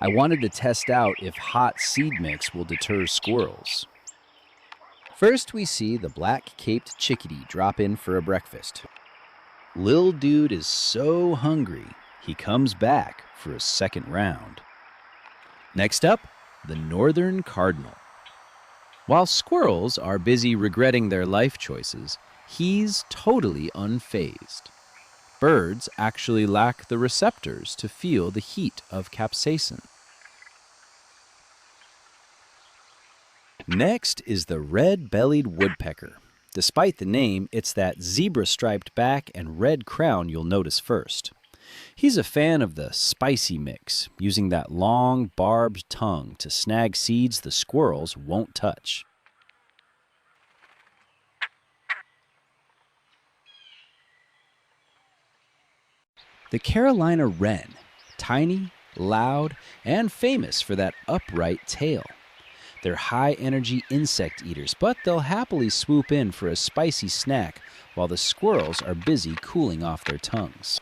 I wanted to test out if hot seed mix will deter squirrels. First, we see the black-caped chickadee drop in for a breakfast. Lil Dude is so hungry, he comes back for a second round. Next up, the northern cardinal. While squirrels are busy regretting their life choices, he's totally unfazed. Birds actually lack the receptors to feel the heat of capsaicin. Next is the red-bellied woodpecker. Despite the name, it's that zebra-striped back and red crown you'll notice first. He's a fan of the spicy mix, using that long, barbed tongue to snag seeds the squirrels won't touch. The Carolina wren, tiny, loud, and famous for that upright tail. They're high-energy insect eaters, but they'll happily swoop in for a spicy snack while the squirrels are busy cooling off their tongues.